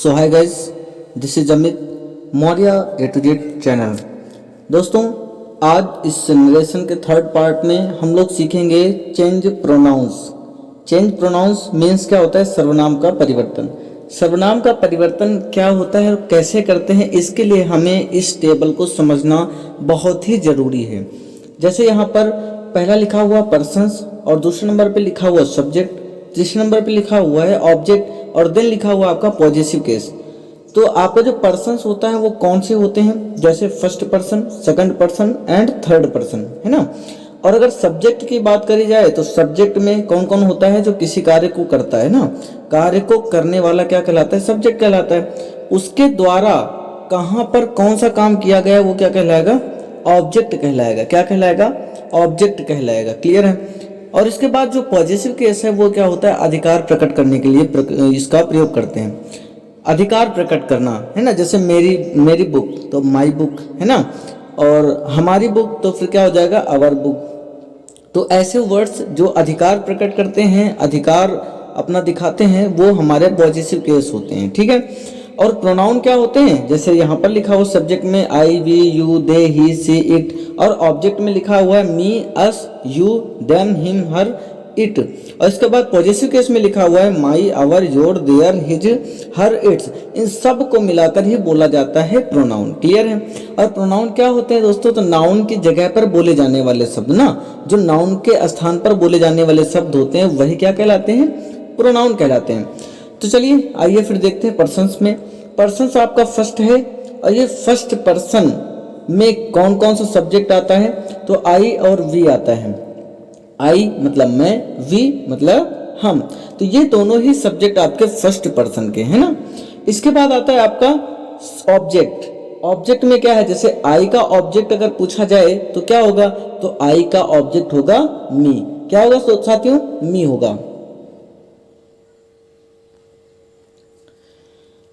So hi guys, this is Amit Maurya A to Z channel. दोस्तों, आज इस सिमुलेशन के थर्ड पार्ट में हम लोग सीखेंगे change pronouns. Change pronouns means क्या होता है? सर्वनाम का परिवर्तन। सर्वनाम का परिवर्तन क्या होता है और कैसे करते हैं, इसके लिए हमें इस टेबल को समझना बहुत ही ज़रूरी है। जैसे यहाँ पर पहला लिखा हुआ पर्सन्स और दूसरे नंबर पे लिखा हुआ सब्जेक्ट, तीसरे नंबर पे लिखा हुआ है ऑब्जेक्ट और देन लिखा हुआ आपका पॉजेसिव केस। तो आपका जो पर्सन्स होता है वो कौन से होते हैं? जैसे first person, second person and third person, है ना। और अगर सब्जेक्ट की बात करी जाए तो सब्जेक्ट में कौन कौन होता है? जो किसी कार्य को करता है ना, कार्य को करने वाला क्या कहलाता है? सब्जेक्ट कहलाता है। उसके द्वारा कहाँ पर कौन सा काम किया गया वो क्या कहलाएगा? ऑब्जेक्ट कहलाएगा। क्या कहलाएगा? ऑब्जेक्ट कहलाएगा। क्लियर है। और इसके बाद जो पॉजेसिव केस है वो क्या होता है? अधिकार प्रकट करने के लिए इसका प्रयोग करते हैं। अधिकार प्रकट करना, है ना। जैसे मेरी बुक तो माई बुक, है ना। और हमारी बुक तो फिर क्या हो जाएगा? Our book. तो ऐसे वर्ड्स जो अधिकार प्रकट करते हैं, अधिकार अपना दिखाते हैं, वो हमारे पॉजेसिव केस होते हैं। ठीक है। और प्रोनाउन क्या होते हैं? जैसे यहाँ पर लिखा हुआ सब्जेक्ट में I, we, you, they, he, she, it, और ऑब्जेक्ट में लिखा हुआ है me, us, you, them, him, her, it. और इसके बाद पॉजेसिव केस में लिखा हुआ है my, our, your, their, his, her, its. इन सब को मिलाकर ही बोला जाता है प्रोनाउन। क्लियर है। और प्रोनाउन क्या होते हैं दोस्तों? तो नाउन की जगह पर बोले जाने वाले शब्द ना, जो नाउन के स्थान पर बोले जाने वाले शब्द होते हैं वही क्या कहलाते हैं? प्रोनाउन कहलाते हैं। तो चलिए आइए फिर देखते हैं पर्सन्स में। पर्सन्स आपका फर्स्ट है और ये फर्स्ट पर्सन में कौन कौन सा सब्जेक्ट आता है? तो आई और वी आता है। आई मतलब मैं, वी मतलब हम। तो ये दोनों ही सब्जेक्ट आपके फर्स्ट पर्सन के हैं ना। इसके बाद आता है आपका ऑब्जेक्ट। ऑब्जेक्ट में क्या है? जैसे आई का ऑब्जेक्ट अगर पूछा जाए तो क्या होगा? तो आई का ऑब्जेक्ट होगा मी। क्या होगा साथियों? मी होगा।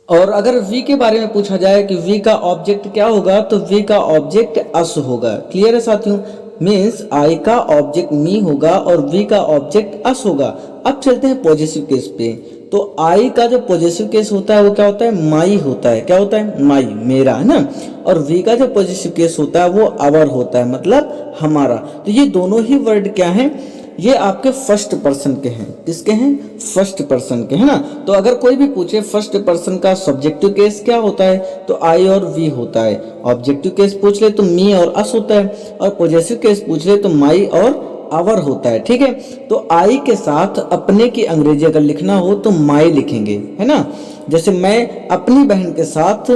और अगर वी के बारे में पूछा जाए कि वी का ऑब्जेक्ट क्या होगा, तो वी का ऑब्जेक्ट अस होगा। क्लियर है साथियों। मीन्स आई का ऑब्जेक्ट मी होगा और वी का ऑब्जेक्ट अस होगा। अब चलते हैं पॉजेसिव केस पे। तो आई का जो पॉजेसिव केस होता है वो क्या होता है? माई होता है। क्या होता है? माई, मेरा, है ना। और वी का जो पॉजेसिव केस होता है वो आवर होता है, मतलब हमारा। तो ये दोनों ही वर्ड क्या है? ये आपके फर्स्ट पर्सन के हैं। किसके हैं? फर्स्ट पर्सन के, है ना। तो अगर कोई भी पूछे फर्स्ट पर्सन का सब्जेक्टिव केस क्या होता है, तो आई और वी होता है। ऑब्जेक्टिव केस पूछ ले तो मी और अस होता है, और पॉजेसिव केस पूछ ले तो माई और आवर होता है। ठीक है। तो आई के साथ अपने की अंग्रेजी अगर लिखना हो तो माई लिखेंगे, है ना। जैसे मैं अपनी बहन के साथ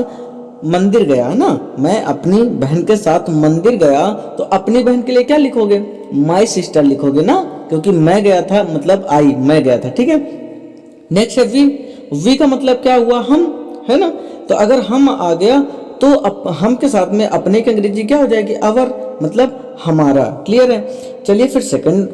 मंदिर गया, है ना। मैं अपनी बहन के साथ मंदिर गया, तो अपनी बहन के लिए क्या लिखोगे? माई सिस्टर लिखोगे ना, क्योंकि मैं गया था मतलब आई, मैं गया था। ठीक है। नेक्स्ट है वी। वी का मतलब क्या हुआ? हम, है ना। तो अगर हम आ गया तो हम के साथ में अपने की अंग्रेजी क्या हो जाएगी? आवर, मतलब हमारा। क्लियर है। चलिए फिर सेकंड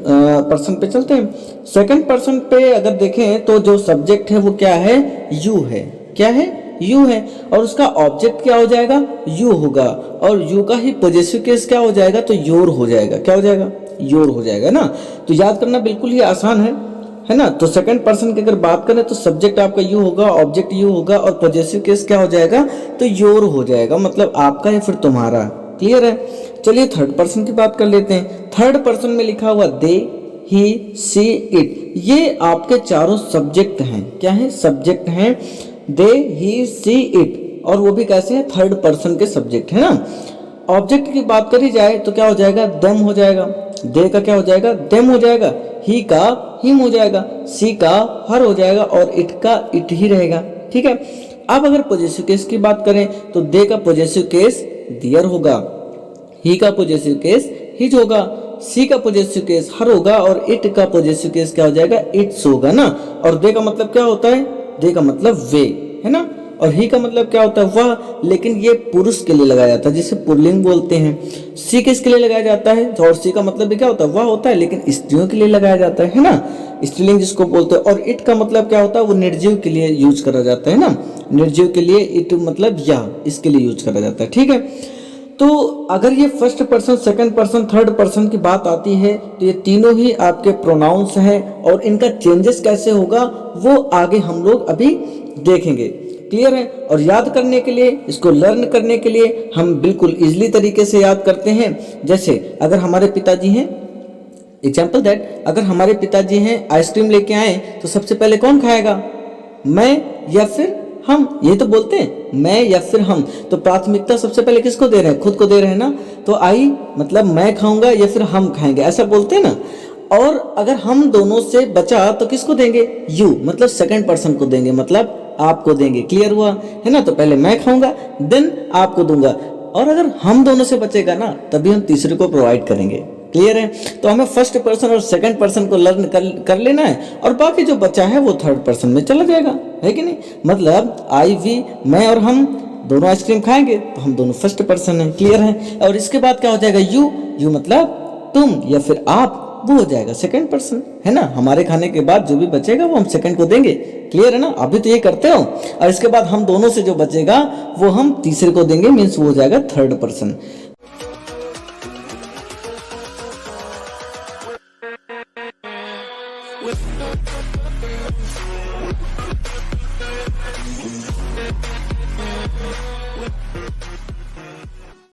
पर्सन पे चलते हैं। सेकंड पर्सन पे अगर देखें तो जो सब्जेक्ट है वो क्या है? यू है। क्या है? यू है। और उसका ऑब्जेक्ट क्या हो जाएगा? यू होगा। और यू का ही पॉजेसिव केस क्या हो जाएगा? तो योर हो जाएगा। क्या हो जाएगा? योर हो जाएगा ना। तो याद करना बिल्कुल ही आसान है ना। तो सेकंड पर्सन की अगर बात करें तो सब्जेक्ट आपका यू होगा, ऑब्जेक्ट यू होगा, और पॉजेसिव केस क्या हो जाएगा? तो योर हो जाएगा, मतलब आपका या फिर तुम्हारा। क्लियर है। चलिए थर्ड पर्सन की बात कर लेते हैं। थर्ड पर्सन में लिखा हुआ दे, ही, सी, इट। ये आपके चारों सब्जेक्ट हैं। क्या है? सब्जेक्ट हैं। दे, ही, सी, इट। और वो भी कैसे हैं? थर्ड पर्सन के सब्जेक्ट, है ना। ऑब्जेक्ट की बात करी जाए तो क्या हो जाएगा? देम हो जाएगा। दे का क्या हो जाएगा? देम हो जाएगा। ही का हिम हो जाएगा। सी का हर हो जाएगा। और इट का इट ही रहेगा। ठीक है। अब अगर पॉजेसिव केस की बात करें तो दे का पॉजेसिव केस दियर होगा, ही का पॉजेसिव केस हिज होगा, सी का पॉजेसिव केस हर होगा, और इट का पॉजेसिव केस क्या हो जाएगा? इट्स होगा ना। और दे का मतलब क्या होता है? दे का मतलब वे, है ना। और ही का मतलब क्या होता है? वह। लेकिन ये पुरुष के लिए लगाया जाता है, जिसे पुल्लिंग बोलते हैं। सी किसके लिए लगाया जाता है? और सी का मतलब भी क्या होता है? वह होता है, लेकिन स्त्रियों के लिए लगाया जाता है ना, स्त्रीलिंग जिसको बोलते हैं। और इट का मतलब क्या होता है? वो निर्जीव के लिए यूज करा जाता है ना। निर्जीव के लिए इट मतलब या, इसके लिए यूज करा जाता है। ठीक है। तो अगर ये first person, second person, third person की बात आती है तो ये तीनों ही आपके प्रोनाउंस हैं, और इनका चेंजेस कैसे होगा वो आगे हम लोग अभी देखेंगे। क्लियर है। और याद करने के लिए, इसको लर्न करने के लिए हम बिल्कुल इजीली तरीके से याद करते हैं। जैसे अगर हमारे पिताजी हैं, एग्जाम्पल दैट, अगर हमारे पिताजी हैं आइसक्रीम लेके आए तो सबसे पहले कौन खाएगा, मैं या फिर हम, ये तो बोलते हैं मैं या फिर हम। तो प्राथमिकता सबसे पहले किसको दे रहे हैं, खुद को दे रहे हैं ना। तो आई मतलब मैं खाऊंगा या फिर हम खाएंगे, ऐसा बोलते हैं ना। और अगर हम दोनों से बचा तो किसको देंगे, यू, मतलब सेकंड पर्सन को देंगे, मतलब आपको देंगे। क्लियर हुआ है ना। तो पहले मैं खाऊंगा देन आपको दूंगा, और अगर हम दोनों से बचेगा ना तभी हम तीसरे को प्रोवाइड करेंगे। क्लियर है। तो हमें फर्स्ट पर्सन और सेकंड पर्सन को लर्न कर लेना है, और बाकी जो बचा है वो थर्ड पर्सन में चला जाएगा, है कि नहीं। मतलब आई वी, मैं और हम दोनों आइसक्रीम खाएंगे तो हम दोनों फर्स्ट पर्सन है। क्लियर है। और इसके बाद क्या हो जाएगा, यू, यू मतलब तुम या फिर आप, वो हो जाएगा सेकंड पर्सन, है ना। हमारे खाने के बाद जो भी बचेगा वो हम सेकंड को देंगे। क्लियर है ना। अभी तो ये करते हो, और इसके बाद हम दोनों से जो बचेगा वो हम तीसरे को देंगे, मीन्स वो हो जाएगा थर्ड पर्सन।